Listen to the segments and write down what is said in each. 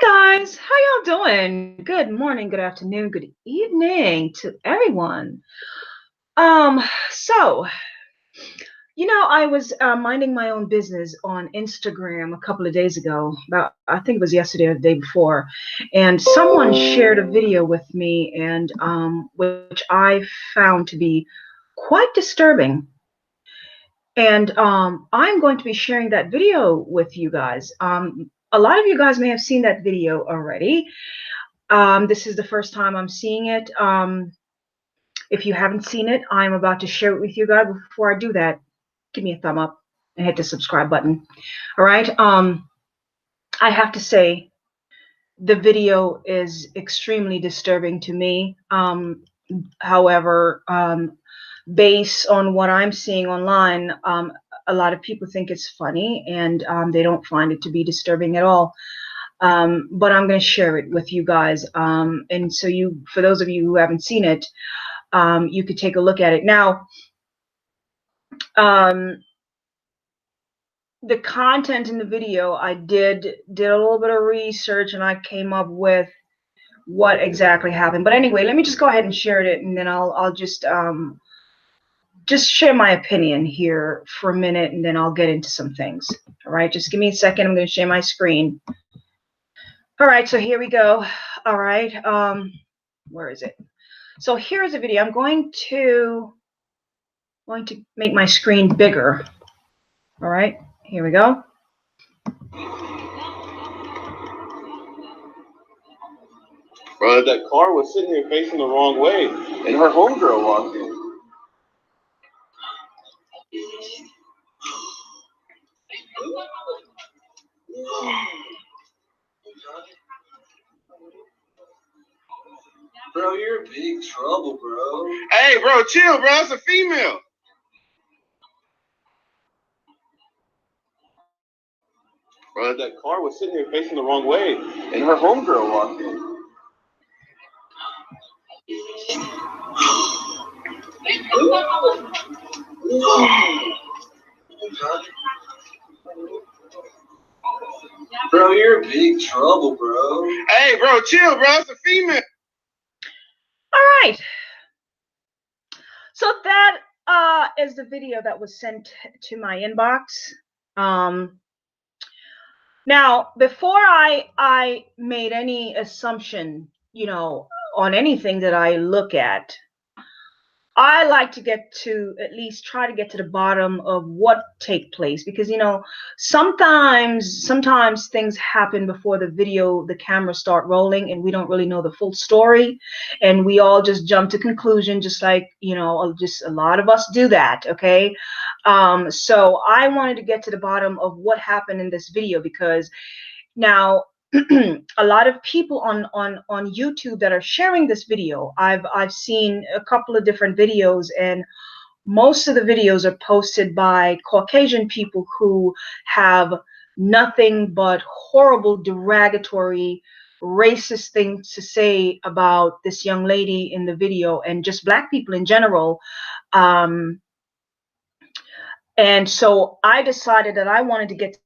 Hi guys, how y'all doing? Good morning, good afternoon, good evening to everyone. So I was minding my own business on Instagram a couple of days ago. About I think it was yesterday or the day before, and someone shared a video with me, and which I found to be quite disturbing. And I'm going to be sharing that video with you guys. A lot of you guys may have seen that video already. This is the first time I'm seeing it. If you haven't seen it, I'm about to share it with you guys. Before I do that, give me a thumb up and hit the subscribe button. All right. I have to say the video is extremely disturbing to me. However, based on what I'm seeing online, a lot of people think it's funny, and they don't find it to be disturbing at all. But I'm going to share it with you guys. And so for those of you who haven't seen it, you could take a look at it. Now, the content in the video, I did a little bit of research, and I came up with what exactly happened. But anyway, let me just go ahead and share it, and then I'll just share my opinion here for a minute, and then I'll get into some things. All right, just give me a second. I'm going to share my screen. All right, so here we go. All right, where is it? So here's a video. I'm going to make my screen bigger. All right, here we go. Bro, that car was sitting here facing the wrong way, and her homegirl walked in. Bro, you're in big trouble, bro. Hey, bro, chill, bro. That's a female. Bro, that car was sitting here facing the wrong way, and her homegirl walked in. Bro, you're in big trouble, bro. Hey, bro, chill, bro. That's a female. All right. So that is the video that was sent to my inbox. Now, before I made any assumption, on anything that I look at, I like to get to at least try to get to the bottom of what take place, because sometimes things happen before the cameras start rolling, and we don't really know the full story, and we all just jump to conclusion, just like just a lot of us do that. Okay, so I wanted to get to the bottom of what happened in this video, because now a lot of people on YouTube that are sharing this video, I've seen a couple of different videos, and most of the videos are posted by Caucasian people who have nothing but horrible, derogatory, racist things to say about this young lady in the video, and just Black people in general. And so I decided that I wanted to get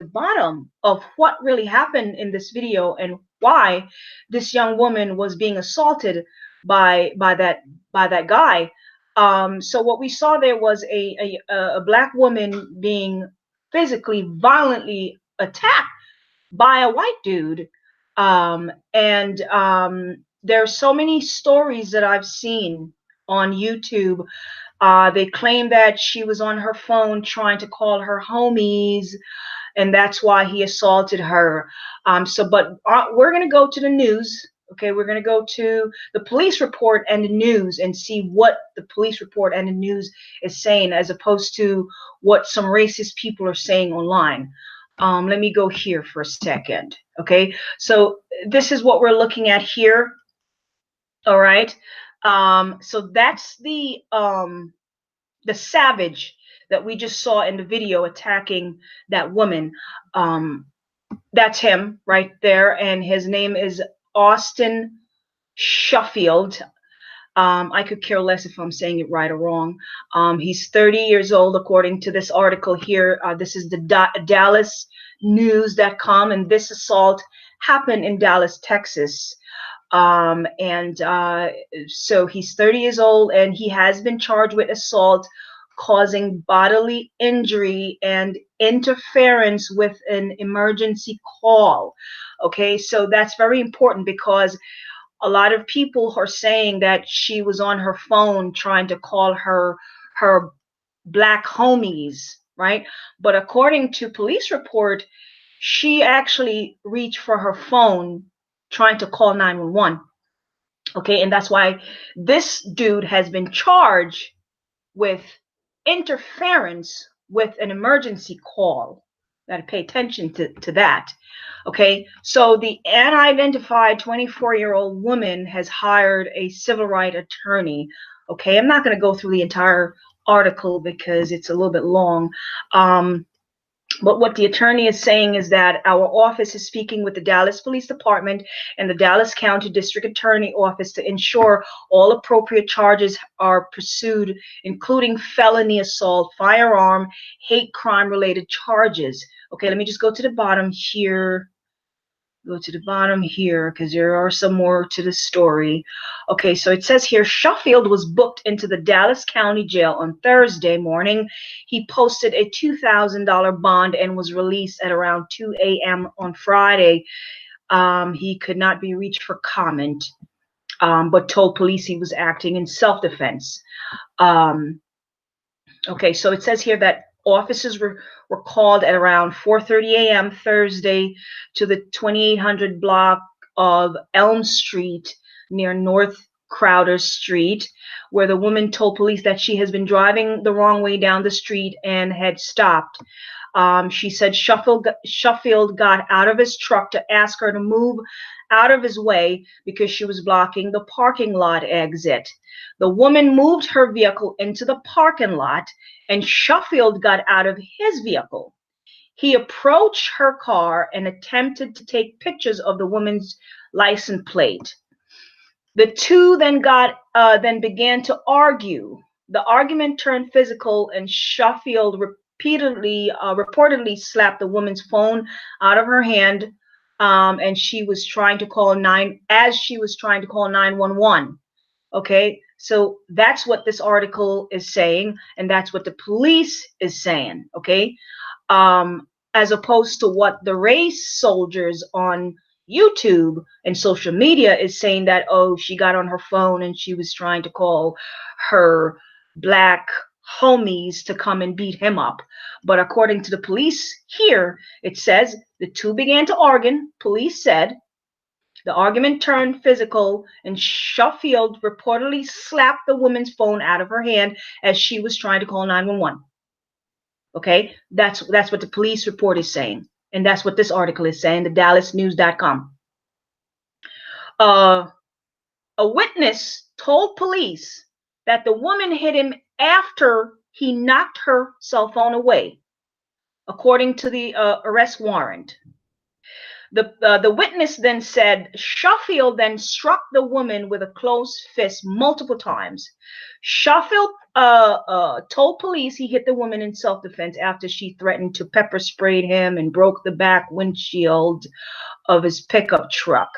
the bottom of what really happened in this video, and why this young woman was being assaulted by that guy. So what we saw there was a Black woman being physically, violently attacked by a white dude. There's so many stories that I've seen on YouTube. They claim that she was on her phone trying to call her homies, and that's why he assaulted her. But we're going to go to the news. Okay, we're going to go to the police report and the news and see what the police report and the news is saying, as opposed to what some racist people are saying online. Let me go here for a second. Okay, so this is what we're looking at here. All right. So that's the savage that we just saw in the video attacking that woman. That's him right there, and his name is Austin Sheffield. I could care less if I'm saying it right or wrong. He's 30 years old, according to this article here. This is the DallasNews.com, and this assault happened in Dallas, Texas. So he's 30 years old, and he has been charged with assault, causing bodily injury and interference with an emergency call. Okay, so that's very important because a lot of people are saying that she was on her phone trying to call her black homies, right? But according to police report, she actually reached for her phone trying to call 911. Okay, and that's why this dude has been charged with interference with an emergency call. Got to pay attention to that. Okay, so the unidentified 24-year-old woman has hired a civil rights attorney. Okay, I'm not going to go through the entire article because it's a little bit long. But what the attorney is saying is that our office is speaking with the Dallas Police Department and the Dallas County District Attorney Office to ensure all appropriate charges are pursued, including felony assault, firearm, hate crime related charges. Okay, let me just go to the bottom here. Go to the bottom here because there are some more to the story. Okay, so it says here Sheffield was booked into the Dallas County Jail on Thursday morning. He posted a $2,000 bond and was released at around 2 a.m. on Friday. He could not be reached for comment, but told police he was acting in self-defense. Okay, so it says here that officers were called at around 4:30 a.m. Thursday to the 2800 block of Elm Street near North Crowder Street, where the woman told police that she has been driving the wrong way down the street and had stopped. She said Sheffield got out of his truck to ask her to move out of his way because she was blocking the parking lot exit. The woman moved her vehicle into the parking lot, and Sheffield got out of his vehicle. He approached her car and attempted to take pictures of the woman's license plate. The two then began to argue. The argument turned physical, and Sheffield reportedly slapped the woman's phone out of her hand, and she was trying to call 911. Okay, so that's what this article is saying, and that's what the police is saying. Okay, as opposed to what the race soldiers on YouTube and social media is saying that, oh, she got on her phone and she was trying to call her black homies to come and beat him up. But according to the police here, it says the two began to argue. Police said the argument turned physical, and Sheffield reportedly slapped the woman's phone out of her hand as she was trying to call 911. Okay, that's what the police report is saying, and that's what this article is saying, the DallasNews.com. A witness told police that the woman hit him after he knocked her cell phone away, according to the arrest warrant. The witness then said Sheffield then struck the woman with a closed fist multiple times. Sheffield told police he hit the woman in self-defense after she threatened to pepper spray him and broke the back windshield of his pickup truck.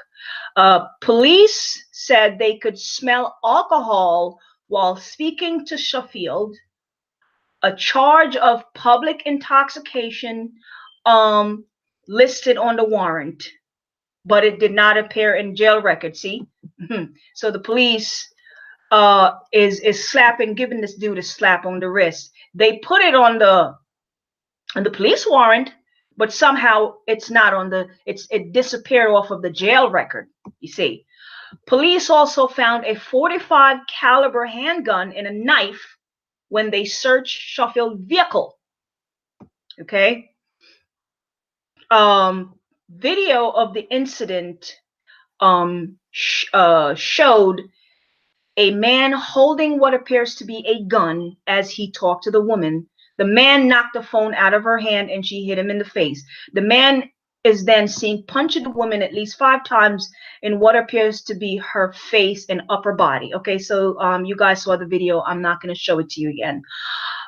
Police said they could smell alcohol while speaking to Sheffield. A charge of public intoxication listed on the warrant, but it did not appear in jail records. See, so the police is giving this dude a slap on the wrist. They put it on the police warrant, but somehow it's not on it disappeared off of the jail record. You see, police also found a .45 caliber handgun and a knife when they searched Sheffield's vehicle. Okay. Video of the incident showed a man holding what appears to be a gun as he talked to the woman. The man knocked the phone out of her hand and she hit him in the face. The man is then seen punching the woman at least 5 times in what appears to be her face and upper body. Okay, so you guys saw the video. I'm not going to show it to you again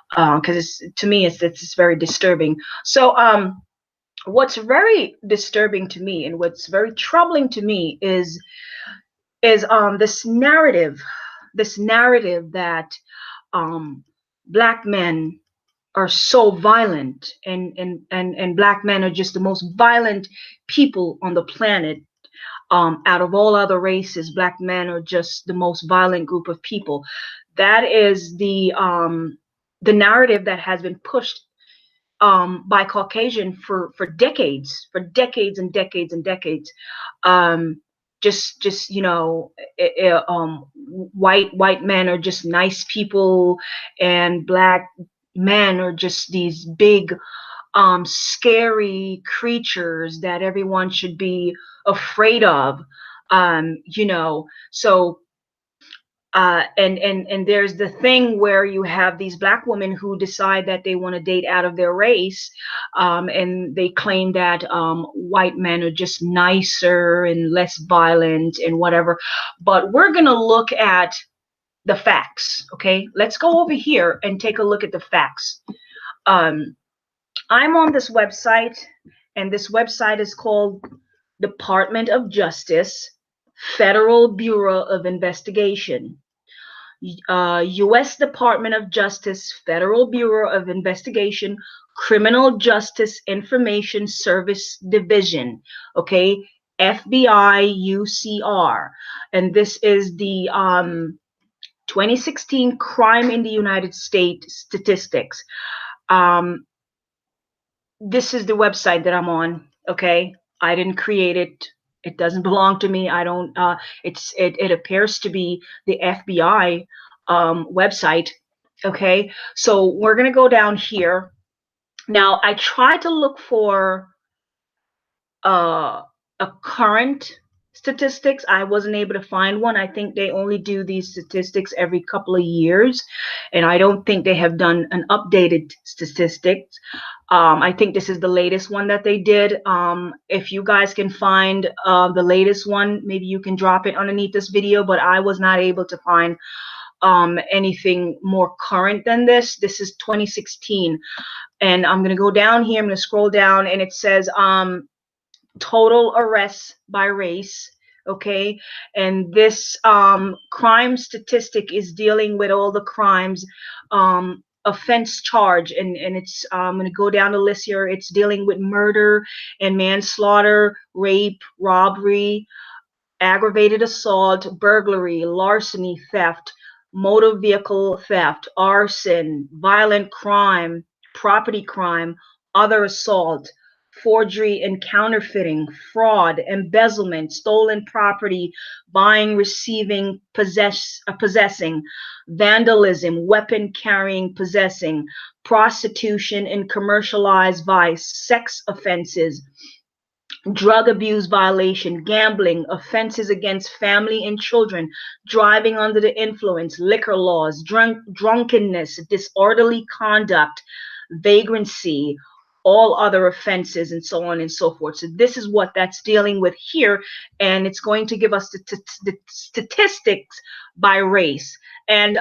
because to me it's very disturbing. So what's very disturbing to me and what's very troubling to me is this narrative that um black men are so violent, and black men are just the most violent people on the planet. Out of all other races, black men are just the most violent group of people. That is the narrative that has been pushed by Caucasian for decades and decades and decades. Um, just white men are just nice people, and black men are just these big scary creatures that everyone should be afraid of. So and there's the thing where you have these black women who decide that they want to date out of their race, and they claim that white men are just nicer and less violent and whatever. But we're going to look at the facts. Okay, let's go over here and take a look at the facts. um, I'm on this website, and this website is called Department of Justice, Federal Bureau of Investigation. U.S. Department of Justice, Federal Bureau of Investigation, Criminal Justice Information Service Division, okay, FBI UCR. And this is the 2016 Crime in the United States statistics. Um, this is the website that I'm on. Okay, I didn't create it. It doesn't belong to me. I don't. It appears to be the FBI website. Okay, so we're gonna go down here. Now I tried to look for uh, a current statistics. I wasn't able to find one. I think they only do these statistics every couple of years, and I don't think they have done an updated statistics. I think this is the latest one that they did. If you guys can find the latest one, maybe you can drop it underneath this video, but I was not able to find anything more current than this. This is 2016. And I'm going to go down here. I'm going to scroll down, and it says total arrests by race. Okay, and this crime statistic is dealing with all the crimes, offense charge, and it's I'm going to go down the list here. It's dealing with murder and manslaughter, rape, robbery, aggravated assault, burglary, larceny, theft, motor vehicle theft, arson, violent crime, property crime, other assault, forgery and counterfeiting, fraud, embezzlement, stolen property, buying, receiving, possessing, vandalism, weapon carrying, possessing, prostitution and commercialized vice, sex offenses, drug abuse violation, gambling, offenses against family and children, driving under the influence, liquor laws, drunkenness, disorderly conduct, vagrancy, all other offenses, and so on and so forth. So this is what that's dealing with here, and it's going to give us the statistics by race. And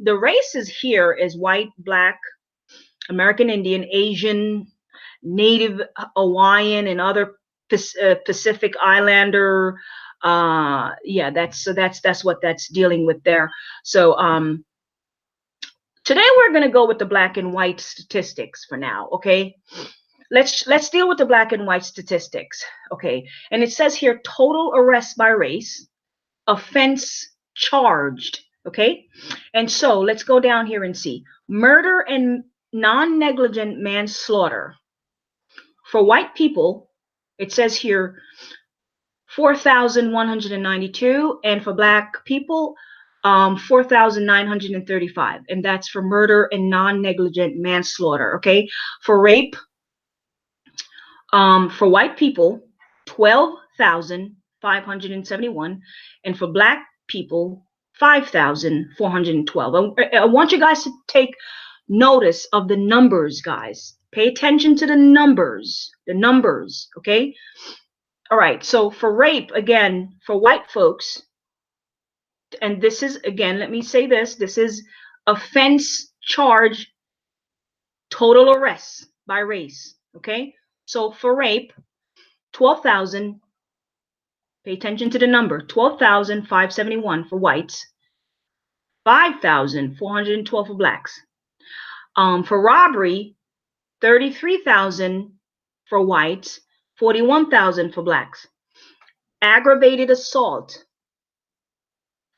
the races here is white, black, American Indian, Asian, Native Hawaiian, and other Pacific Islander. Yeah, that's what that's dealing with there. So today we're gonna go with the black and white statistics for now. Okay, let's deal with the black and white statistics. Okay, and it says here total arrests by race, offense charged. Okay, and so let's go down here and see murder and non-negligent manslaughter. For white people, it says here 4,192, and for black people, 4,935, and that's for murder and non-negligent manslaughter. Okay, for rape, for white people, 12,571, and for black people, 5,412. I want you guys to take notice of the numbers, guys. Pay attention to the numbers, okay? All right, so for rape, again, for white folks, and this is, again, let me say this is offense charge, total arrests by race, okay? So for rape, 12,000, pay attention to the number, 12,571 for whites, 5,412 for blacks. For robbery, 33,000 for whites, 41,000 for blacks. Aggravated assault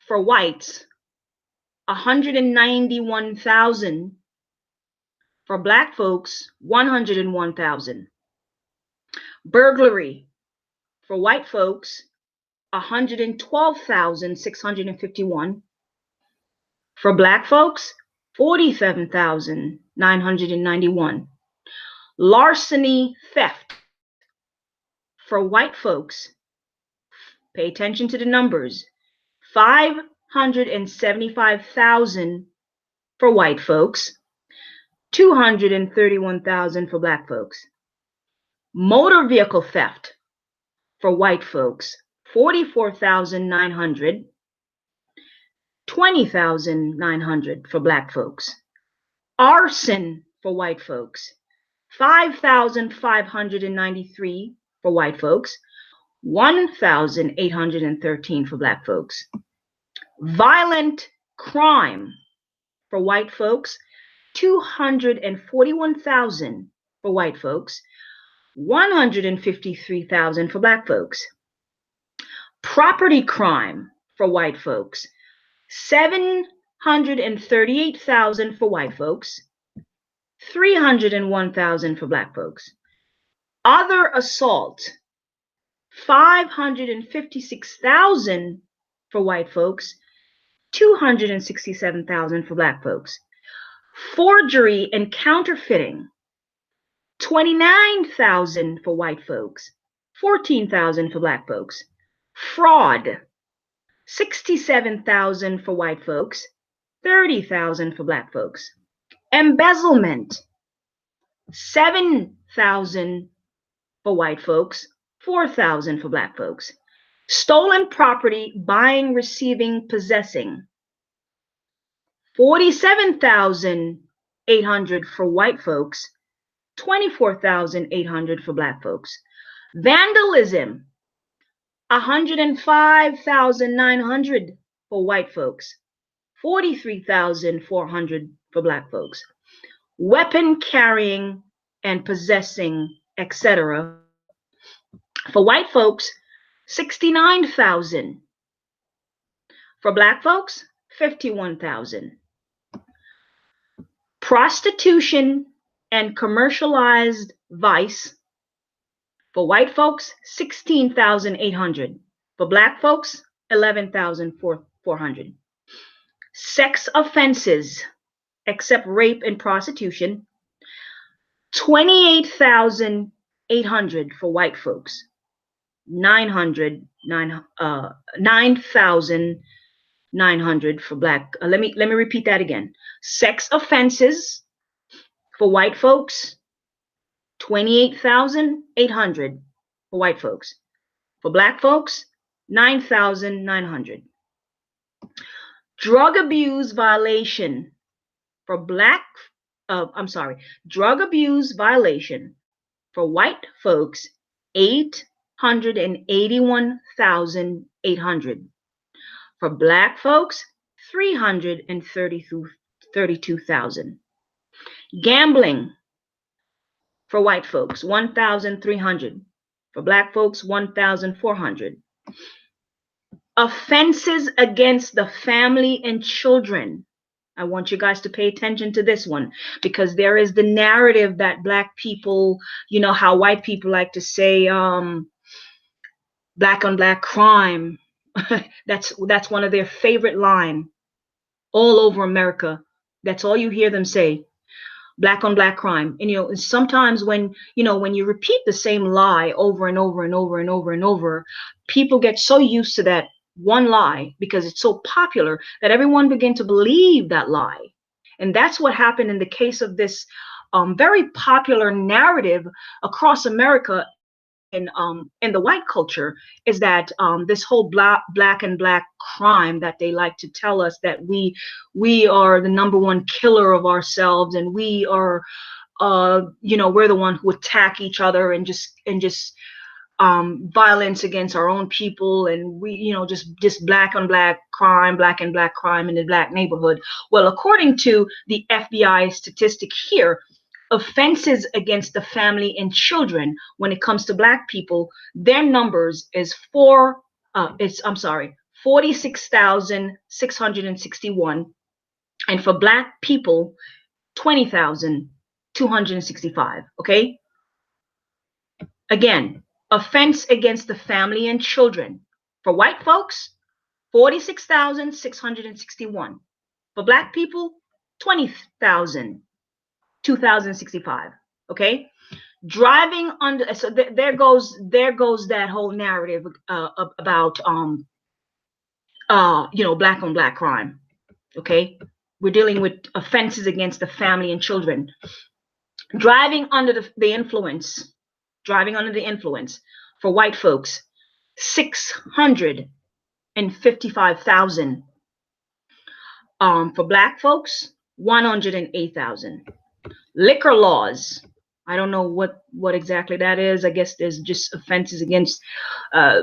for whites, 191,000. For black folks, 101,000. Burglary for white folks, 112,651. For black folks, 47,991. Larceny theft for white folks, pay attention to the numbers, 575,000 for white folks, 231,000 for black folks. Motor vehicle theft for white folks, 44,900, 20,900 for black folks. Arson for white folks, 5,593 for white folks, 1,813 for black folks. Violent crime for white folks, 241,000 for white folks, 153,000 for black folks. Property crime for white folks, 738,000 for white folks, 301,000 for black folks. Other assault, 556,000 for white folks, 267,000 for black folks. Forgery and counterfeiting, 29,000 for white folks, 14,000 for black folks. Fraud, 67,000 for white folks, 30,000 for black folks. Embezzlement, 7,000 for white folks, 4,000 for black folks. Stolen property, buying, receiving, possessing, 47,800 for white folks, 24,800 for black folks. Vandalism, 105,900 for white folks, 43,400 for black folks. Weapon carrying and possessing, etc. For white folks, 69,000. For black folks, 51,000. Prostitution and commercialized vice, for white folks, 16,800. For black folks, 11,400. Sex offenses, except rape and prostitution, 28,800 for white folks, 9,900 for black. Let me repeat that again. Sex offenses for white folks, 28,800 for white folks. For black folks, 9,900. Drug abuse violation for drug abuse violation for white folks, 881,800. For black folks, 332,000. Gambling for white folks, 1,300. For black folks, 1,400. Offenses against the family and children. I want you guys to pay attention to this one, because there is the narrative that black people, you know how white people like to say black on black crime. that's one of their favorite line all over America. That's all you hear them say, black on black crime. And sometimes when you repeat the same lie over and over and over and over and over, people get so used to that one lie because it's so popular that everyone began to believe that lie. And that's what happened in the case of this very popular narrative across America in the white culture, is that this whole black and black crime that they like to tell us, that we are the #1 killer of ourselves, and we are we're the one who attack each other and just violence against our own people, and we, just black on black crime, black and black crime in the black neighborhood. Well, according to the FBI statistic here, offenses against the family and children when it comes to black people, their numbers is 46,661, and for black people 20,265. Okay, again, offense against the family and children for white folks 46,661, for black people 20,265. Okay, driving under, so there goes that whole narrative about black on black crime. Okay, we're dealing with offenses against the family and children. Driving under the influence for white folks 655,000. For black folks 108,000. Liquor laws, I don't know what exactly that is. I guess there's just offenses against I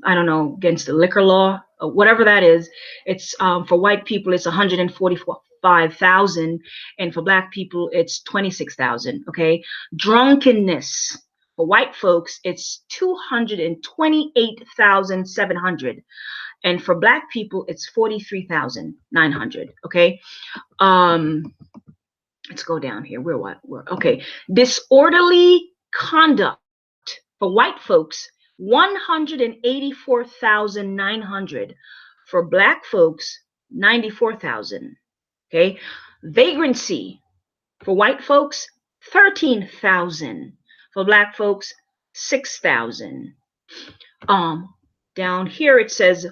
don't know, against the liquor law, whatever that is. It's for white people it's 145,000, and for black people it's 26,000. Okay, drunkenness for white folks it's 228,700, and for black people it's 43,900. Okay, let's go down here. We're okay. Disorderly conduct for white folks 184,900, for black folks 94,000. Okay, vagrancy for white folks 13,000, for black folks 6,000. Down here it says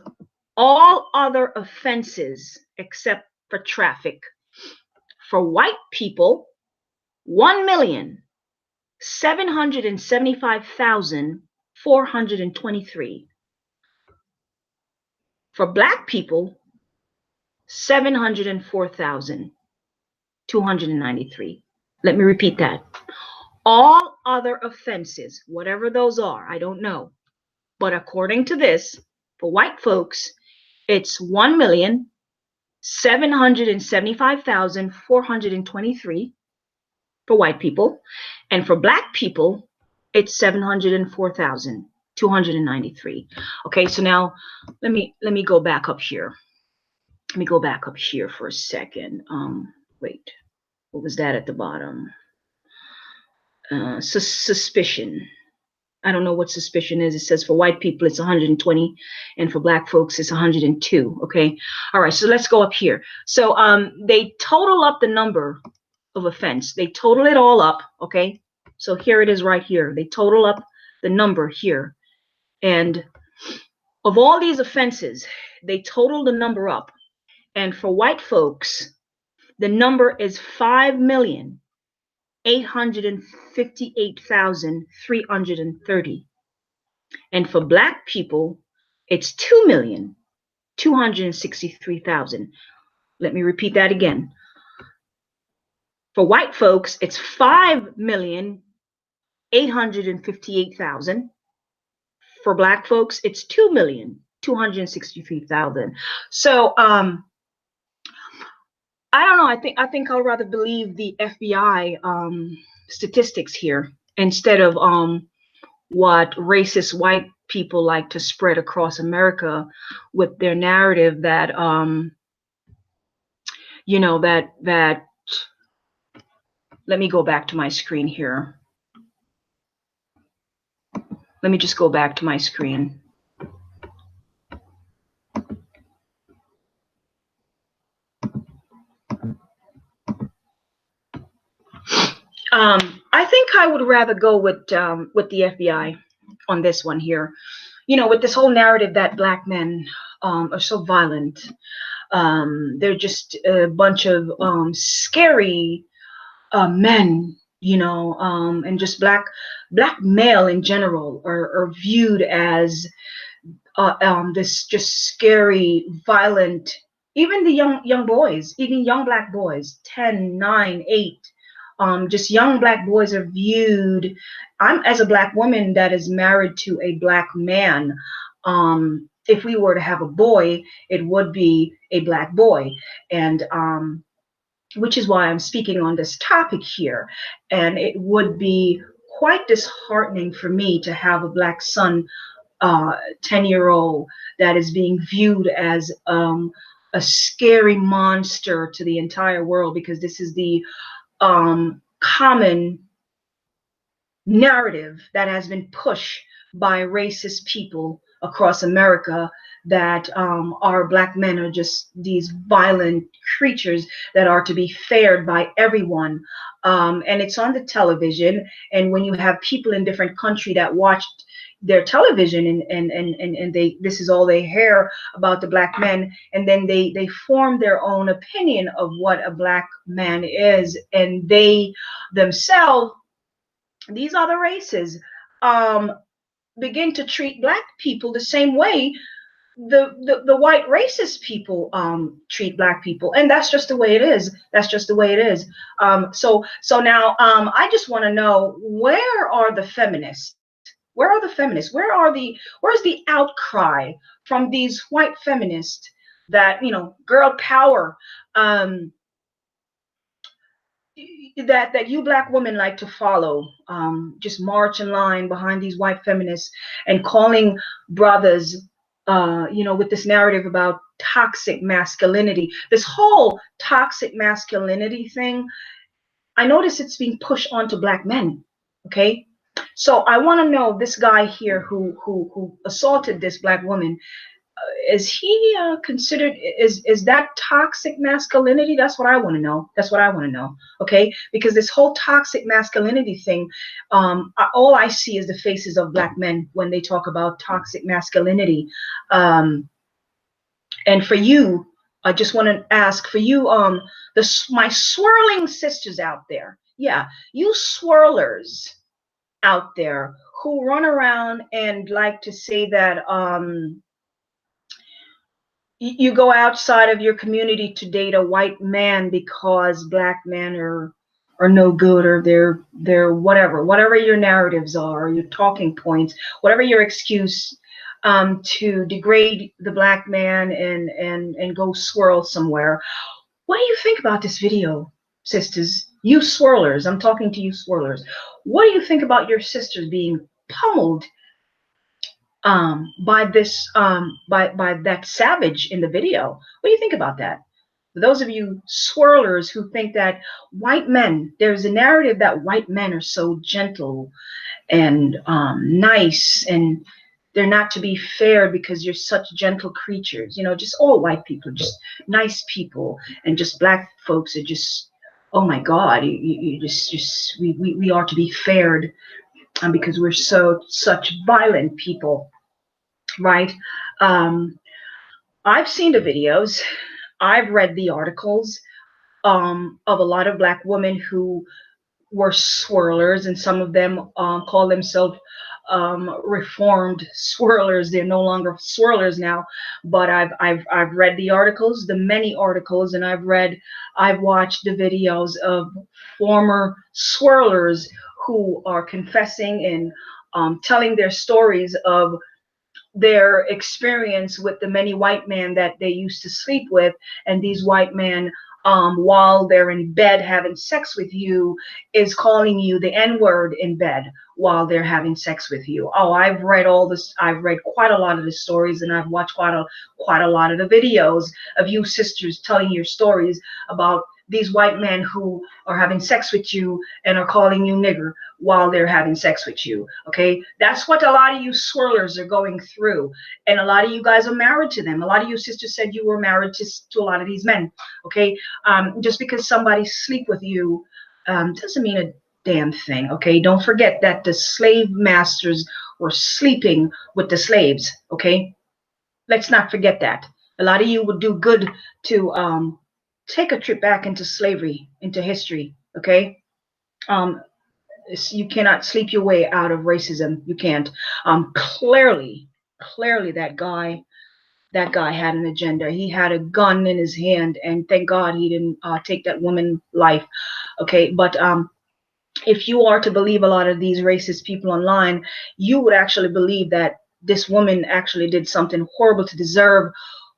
all other offenses except for traffic for white people 1,775,423. For black people 704,293. Let me repeat that. All other offenses, whatever those are, I don't know, but according to this, for white folks it's 1,775,423 for white people, and for black people it's 704,293. Okay, so now let me go back up here. Let me go back up here for a second. Wait, what was that at the bottom? Suspicion. I don't know what suspicion is. It says for white people it's 120, and for black folks it's 102. Okay, all right, so let's go up here. So they total up the number of offense. They total it all up. Okay, so here it is right here. They total up the number here, and of all these offenses they total the number up, and for white folks the number is 5,858,330, and for black people it's 2,263,000. Let me repeat that again. For white folks it's 5,858,000. For black folks it's 2,263,000. So I don't know. I think I'll rather believe the FBI statistics here instead of what racist white people like to spread across America with their narrative that that let me go back to my screen here. Let me just go back to my screen. I think I would rather go with the FBI on this one here. With this whole narrative that black men are so violent. They're just a bunch of scary men, and just black male in general are viewed as this just scary, violent. Even the young boys, even young black boys, 10, 9, 8. Just young black boys are viewed. I'm as a black woman that is married to a black man. If we were to have a boy, it would be a black boy, and which is why I'm speaking on this topic here. And it would be quite disheartening for me to have a black son, 10-year-old, that is being viewed as a scary monster to the entire world, because this is the common narrative that has been pushed by racist people across America, that our black men are just these violent creatures that are to be feared by everyone. And it's on the television. And when you have people in different countries that watch their television, and they, this is all they hear about the black men, and then they form their own opinion of what a black man is, and they themselves, these other races, um, begin to treat black people the same way the white racist people treat black people, and that's just the way it is. That's just the way it is. So now I just want to know, where are the feminists? Where are the feminists? Where's the outcry from these white feminists that, girl power, um, that you black women like to follow, just march in line behind these white feminists and calling brothers, with this narrative about toxic masculinity, this whole toxic masculinity thing. I notice it's being pushed onto black men. Okay, so I want to know, this guy here who assaulted this black woman, is he considered, is that toxic masculinity? That's what I want to know. That's what I want to know. Okay, because this whole toxic masculinity thing, all I see is the faces of black men when they talk about toxic masculinity. And for you, I just want to ask for you, my swirling sisters out there, yeah, you swirlers out there who run around and like to say that you go outside of your community to date a white man because black men are no good, or they're whatever your narratives are, your talking points, whatever your excuse, to degrade the black man and go swirl somewhere. What do you think about this video, sisters? You swirlers, I'm talking to you swirlers. What do you think about your sisters being pummeled by this by that savage in the video? What do you think about that? For those of you swirlers who think that white men, there's a narrative that white men are so gentle and nice, and they're not to be fair because you're such gentle creatures. Just all white people are just nice people, and just black folks are just, oh my God, you just we are to be fared, because we're such violent people, right? Um, I've seen the videos, I've read the articles of a lot of black women who were swirlers, and some of them call themselves reformed swirlers. They're no longer swirlers now, but I've read the articles, the many articles, and I've watched the videos of former swirlers who are confessing and telling their stories of their experience with the many white men that they used to sleep with, and these white men, while they're in bed having sex with you, is calling you the N-word in bed while they're having sex with you. Oh, I've read all this. I've read quite a lot of the stories, and I've watched quite a lot of the videos of you sisters telling your stories about these white men who are having sex with you and are calling you nigger while they're having sex with you. Okay, that's what a lot of you swirlers are going through, and a lot of you guys are married to them. A lot of you sisters said you were married to a lot of these men. Okay, just because somebody sleep with you doesn't mean a damn thing. Okay, don't forget that the slave masters were sleeping with the slaves. Okay, let's not forget that. A lot of you would do good to take a trip back into slavery, into history. Okay, um, you cannot sleep your way out of racism. You can't. Clearly that guy that guy had an agenda. He had a gun in his hand, and thank God he didn't take that woman's life. Okay, but if you are to believe a lot of these racist people online, you would actually believe that this woman actually did something horrible to deserve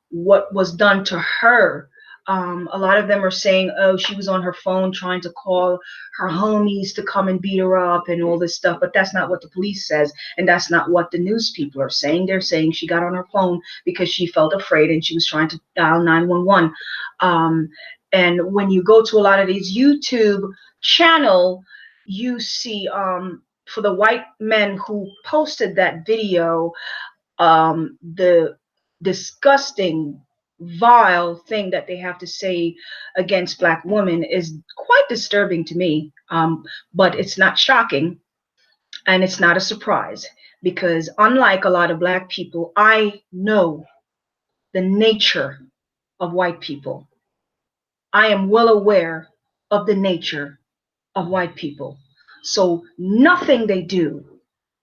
what was done to her. A lot of them are saying, oh, she was on her phone trying to call her homies to come and beat her up and all this stuff. But that's not what the police says. And that's not what the news people are saying. They're saying she got on her phone because she felt afraid and she was trying to dial 911. And when you go to a lot of these YouTube channel, you see for the white men who posted that video, the disgusting, vile thing that they have to say against black women is quite disturbing to me. But it's not shocking, and it's not a surprise, because unlike a lot of black people, I know the nature of white people. I am well aware of the nature of white people. So nothing they do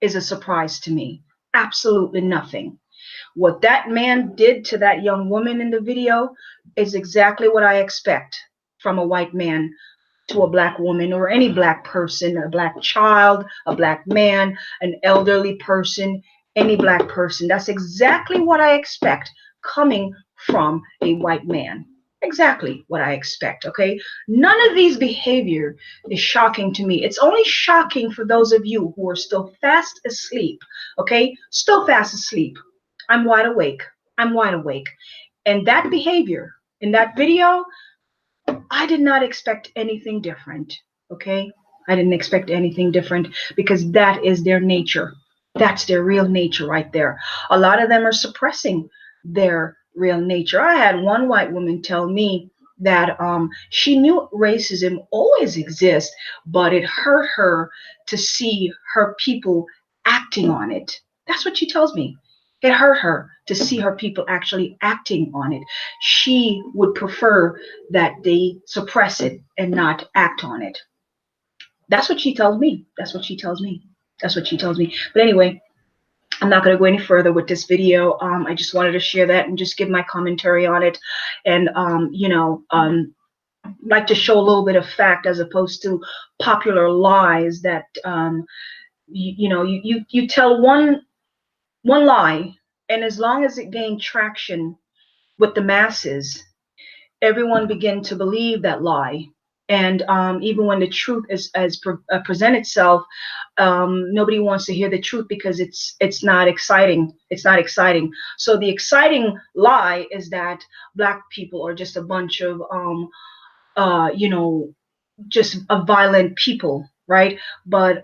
is a surprise to me. Absolutely nothing. What that man did to that young woman in the video is exactly what I expect from a white man to a black woman, or any black person, a black child, a black man, an elderly person, any black person. That's exactly what I expect coming from a white man. Exactly what I expect, okay? None of these behavior is shocking to me. It's only shocking for those of you who are still fast asleep, okay? Still fast asleep. I'm wide awake. I'm wide awake. And that behavior in that video, I did not expect anything different, okay? I didn't expect anything different, because that is their nature. That's their real nature right there. A lot of them are suppressing their real nature. I had one white woman tell me that she knew racism always exists, but it hurt her to see her people acting on it. That's what she tells me. It hurt her to see her people actually acting on it. She would prefer that they suppress it and not act on it. That's what she tells me. That's what she tells me. That's what she tells me. But anyway, I'm not going to go any further with this video. I just wanted to share that and just give my commentary on it, and like to show a little bit of fact as opposed to popular lies that you tell one lie, and as long as it gained traction with the masses, everyone begin to believe that lie. And even when the truth present itself, nobody wants to hear the truth because it's not exciting. It's not exciting. So the exciting lie is that black people are just a bunch of just a violent people, right? But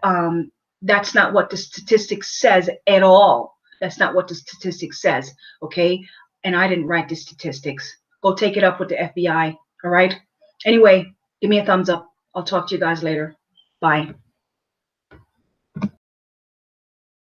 that's not what the statistics says at all. That's not what the statistics says, okay? And I didn't write the statistics. Go take it up with the FBI, all right? Anyway, give me a thumbs up. I'll talk to you guys later. Bye.